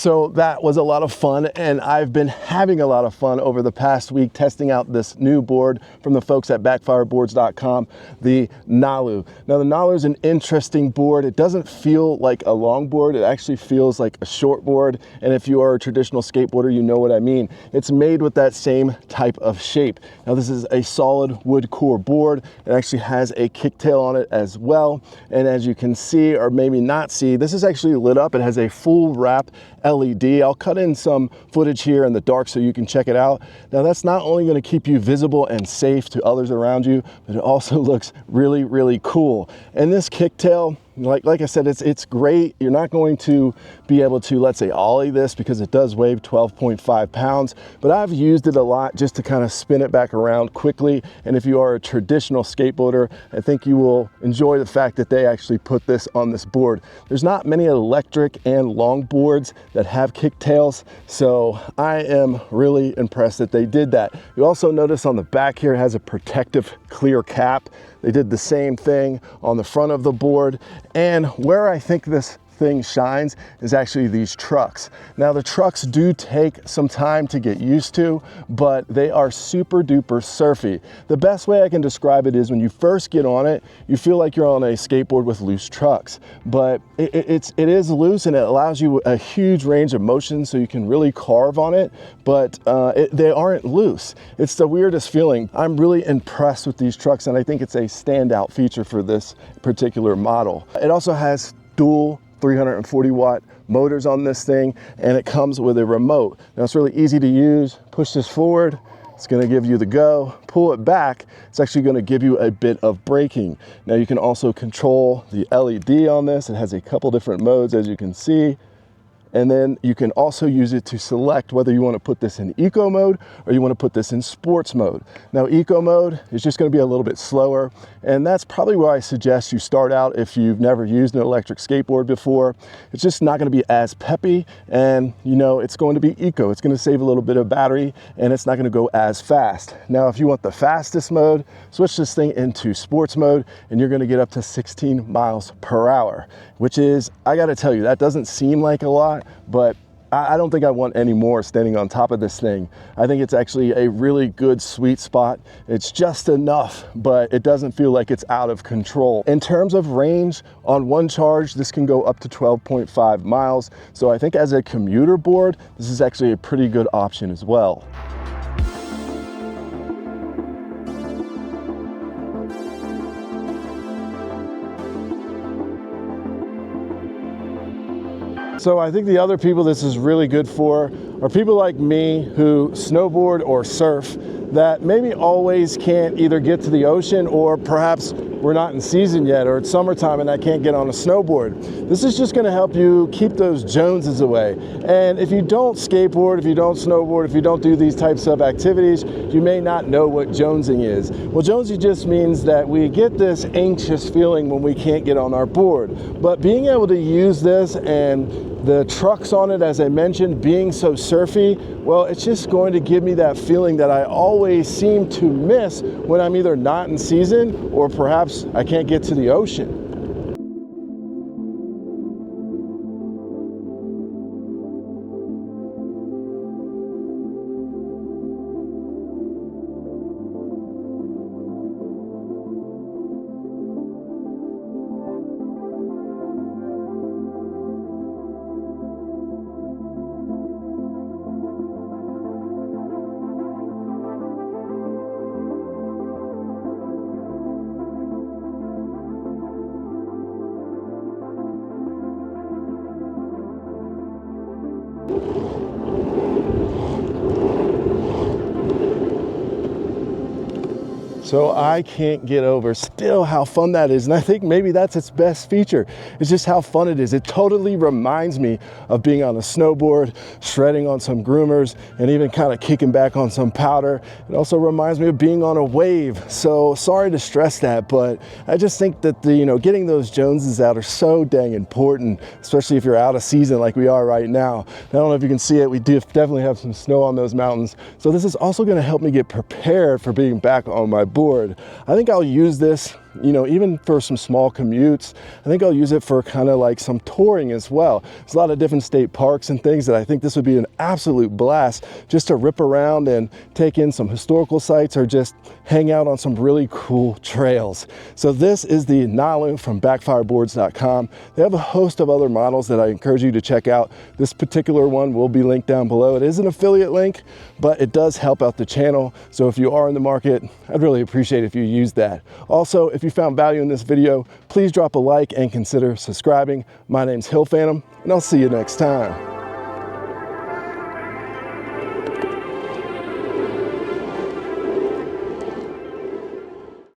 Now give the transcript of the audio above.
So that was a lot of fun, and I've been having a lot of fun over the past week testing out this new board from the folks at backfireboards.com, the Nalu. Now the Nalu is an interesting board. It doesn't feel like a long board, it actually feels like a short board, and if you are a traditional skateboarder, you know what I mean. It's made with that same type of shape. Now this is a solid wood core board. It actually has a kicktail on it as well, and as you can see, or maybe not see, this is actually lit up. It has a full wrap LED. I'll cut in some footage here in the dark so you can check it out. Now that's not only going to keep you visible and safe to others around you, but it also looks really, really cool. And this kicktail, like I said, it's great. You're not going to be able to, let's say, ollie this because it does weigh 12.5 pounds, but I've used it a lot just to kind of spin it back around quickly. And if you are a traditional skateboarder, I think you will enjoy the fact that they actually put this on this board. There's not many electric and long boards that have kicktails, so I am really impressed that they did that. You also notice on the back here it has a protective clear cap. They did the same thing on the front of the board. And where I think this thing shines is actually these trucks. Now the trucks do take some time to get used to, but they are super duper surfy. The best way I can describe it is when you first get on it, you feel like you're on a skateboard with loose trucks, but it is loose and it allows you a huge range of motion so you can really carve on it, but they aren't loose. It's the weirdest feeling. I'm really impressed with these trucks, and I think it's a standout feature for this particular model. It also has dual 340 watt motors on this thing, and it comes with a remote. Now it's really easy to use. Push this forward, it's going to give you the go. Pull it back, it's actually going to give you a bit of braking. Now you can also control the LED on this. It has a couple different modes, as you can see. And then you can also use it to select whether you want to put this in eco mode or you want to put this in sports mode. Now eco mode is just going to be a little bit slower, and that's probably where I suggest you start out if you've never used an electric skateboard before. It's just not going to be as peppy, and you know it's going to be eco. It's going to save a little bit of battery, and it's not going to go as fast. Now if you want the fastest mode, switch this thing into sports mode and you're going to get up to 16 miles per hour, which is, I got to tell you, that doesn't seem like a lot, but I don't think I want any more standing on top of this thing. I think it's actually a really good sweet spot. It's just enough, but it doesn't feel like it's out of control. In terms of range, on one charge, this can go up to 12.5 miles. So I think as a commuter board, this is actually a pretty good option as well. So I think the other people this is really good for are people like me who snowboard or surf that maybe always can't either get to the ocean, or perhaps we're not in season yet, or it's summertime and I can't get on a snowboard. This is just going to help you keep those Joneses away. And if you don't skateboard, if you don't snowboard, if you don't do these types of activities, you may not know what jonesing is. Well, jonesing just means that we get this anxious feeling when we can't get on our board. But being able to use this, and the trucks on it, as I mentioned, being so surfy, well, it's just going to give me that feeling that I always seem to miss when I'm either not in season or perhaps I can't get to the ocean. So I can't get over still how fun that is. And I think maybe that's its best feature. It's just how fun it is. It totally reminds me of being on a snowboard, shredding on some groomers, and even kind of kicking back on some powder. It also reminds me of being on a wave. So sorry to stress that, but I just think that getting those Joneses out are so dang important, especially if you're out of season like we are right now. I don't know if you can see it. We do definitely have some snow on those mountains. So this is also going to help me get prepared for being back on my board. I think I'll use this you know, even for some small commutes. I think I'll use it for kind of like some touring as well. There's a lot of different state parks and things that I think this would be an absolute blast just to rip around and take in some historical sites or just hang out on some really cool trails. So this is the Nalu from backfireboards.com. They have a host of other models that I encourage you to check out. This particular one will be linked down below. It is an affiliate link, but it does help out the channel. So if you are in the market, I'd really appreciate it if you use that. Also, if you found value in this video, please drop a like and consider subscribing. My name's Hill Phantom, and I'll see you next time.